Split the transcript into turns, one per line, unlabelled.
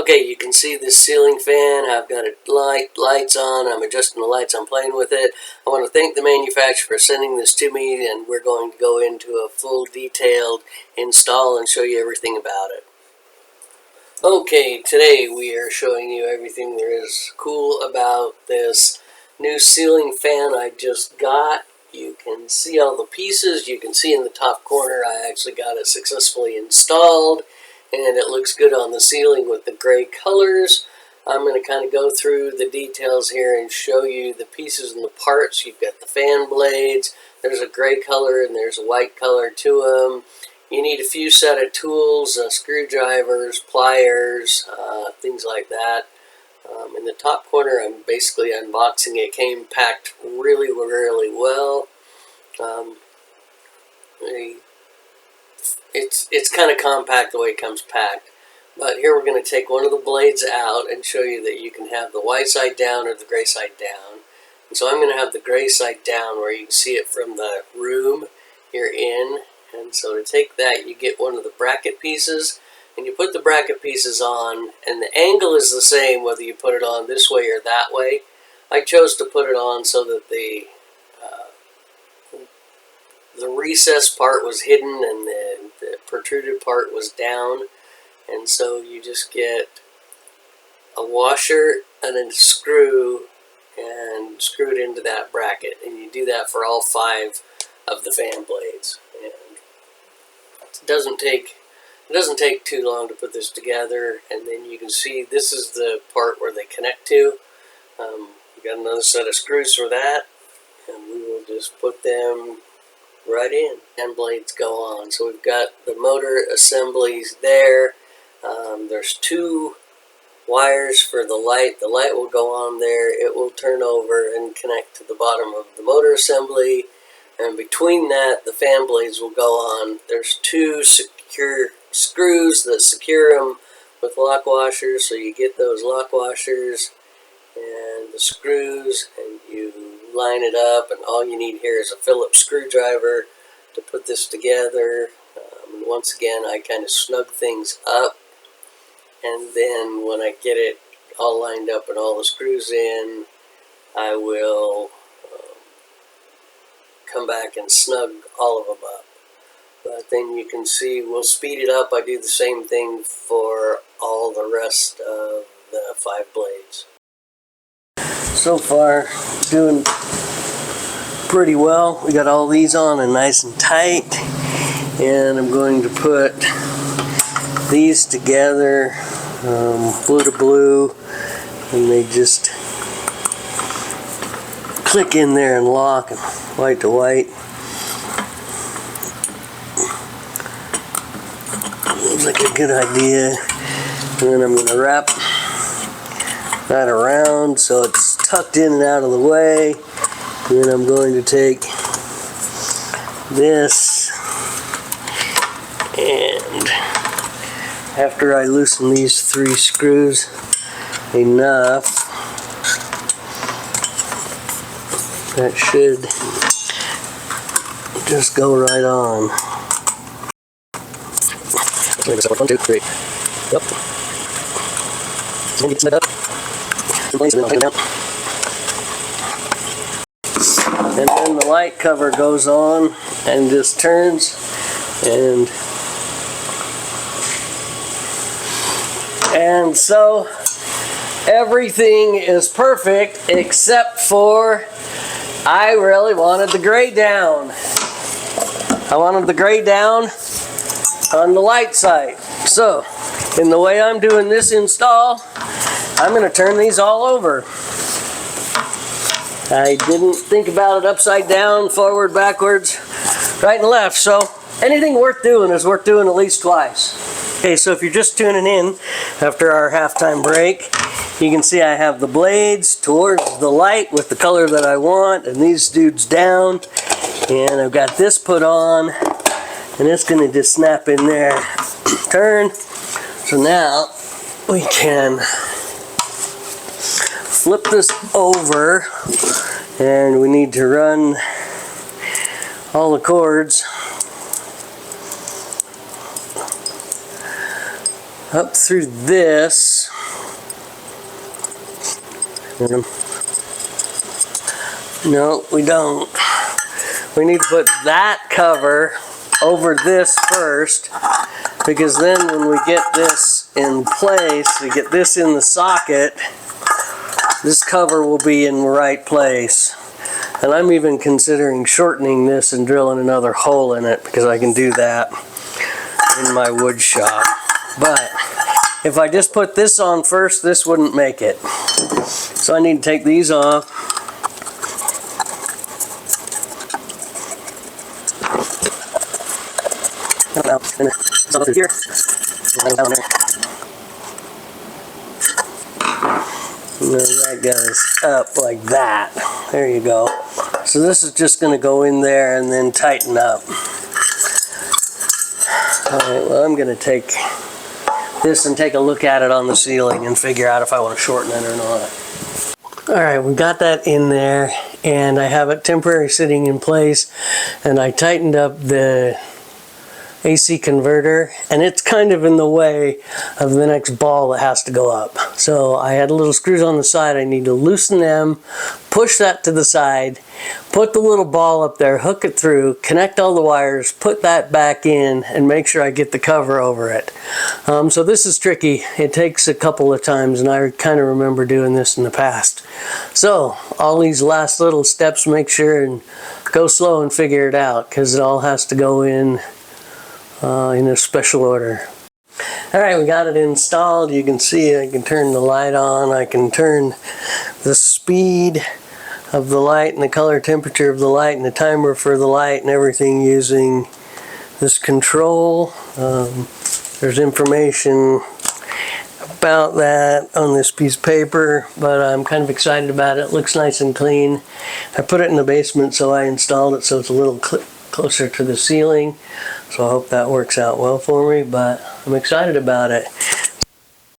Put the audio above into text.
Okay, you can see this ceiling fan. I've got lights on. I'm adjusting the lights. I'm playing with it. I want to thank the manufacturer for sending this to me, and we're going to go into a full detailed install and show you everything about it. Okay, today we are showing you everything there is cool about this new ceiling fan I just got. You can see all the pieces. You can see in the top corner I actually got it successfully installed, and it looks good on the ceiling with the gray colors. I'm going to kind of go through the details here and show you the pieces and the parts. You've got the fan blades. There's a gray color and there's a white color to them. You need a few set of tools, screwdrivers, pliers, things like that. In the top corner, I'm basically unboxing it. It came packed really, really well. It's kind of compact the way it comes packed. But here we're going to take one of the blades out and show you that you can have the white side down or the gray side down. And so I'm going to have the gray side down where you can see it from the room you're in. And so to take that, you get one of the bracket pieces, and you put the bracket pieces on, and the angle is the same whether you put it on this way or that way. I chose to put it on so that the recessed part was hidden and the protruded part was down. And so you just get a washer and a screw and screw it into that bracket. And you do that for all 5 of the fan blades. And it doesn't take too long to put this together. And then you can see this is the part where they connect to. We've got another set of screws for that, and we will just put them right in. And blades go on. So we've got the motor assemblies there. There's 2 wires for the light. The light will go on there. It will turn over and connect to the bottom of the motor assembly. And between that, the fan blades will go on. There's 2 secure screws that secure them with lock washers. So you get those lock washers and the screws, and you line it up. And all you need here is a Phillips screwdriver to put this together. And once again, I kind of snug things up. And then when I get it all lined up and all the screws in, I will come back and snug all of them up. But then you can see we'll speed it up. I do the same thing for all the rest of the 5 blades. So far, doing pretty well. We got all these on and nice and tight. And I'm going to put these together, blue to blue, and they just click in there and lock, and white to white. Looks like a good idea. And then I'm going to wrap that around so it's tucked in and out of the way. And then I'm going to take this, and after I loosen these 3 screws enough, that should just go right on. Maybe so 1, 2, 3. Yep. Maybe it's up. And then the light cover goes on and just turns, and so everything is perfect except for I really wanted the gray down. I wanted the gray down on the light side. So in the way I'm doing this install, I'm going to turn these all over. I didn't think about it upside down, forward, backwards, right and left. So anything worth doing is worth doing at least twice. Okay, so if you're just tuning in after our halftime break, you can see I have the blades towards the light with the color that I want, and these dudes down. And I've got this put on, and it's going to just snap in there. Turn. So now we can flip this over, and we need to run all the cords up through this. No, we don't. We need to put that cover over this first, because then when we get this in place, we get this in the socket, this cover will be in the right place. And I'm even considering shortening this and drilling another hole in it, because I can do that in my wood shop. But if I just put this on first, this wouldn't make it. So I need to take these off. It's all through here. Down there. And then that goes up like that. There you go. So this is just going to go in there and then tighten up. Alright, well, I'm going to take this and take a look at it on the ceiling and figure out if I want to shorten it or not. Alright, we got that in there, and I have it temporarily sitting in place, and I tightened up the AC converter, and it's kind of in the way of the next ball that has to go up. So I had little screws on the side. I need to loosen them, push that to the side, put the little ball up there, hook it through, connect all the wires, put that back in, and make sure I get the cover over it. So this is tricky. It takes a couple of times, and I kind of remember doing this in the past. So all these last little steps, make sure and go slow and figure it out, because it all has to go in a special order. Alright, we got it installed. You can see I can turn the light on. I can turn the speed of the light and the color temperature of the light and the timer for the light and everything using this control. There's information about that on this piece of paper, but I'm kind of excited about it. It looks nice and clean. I put it in the basement, so I installed it so it's a little closer to the ceiling. So I hope that works out well for me, but I'm excited about it.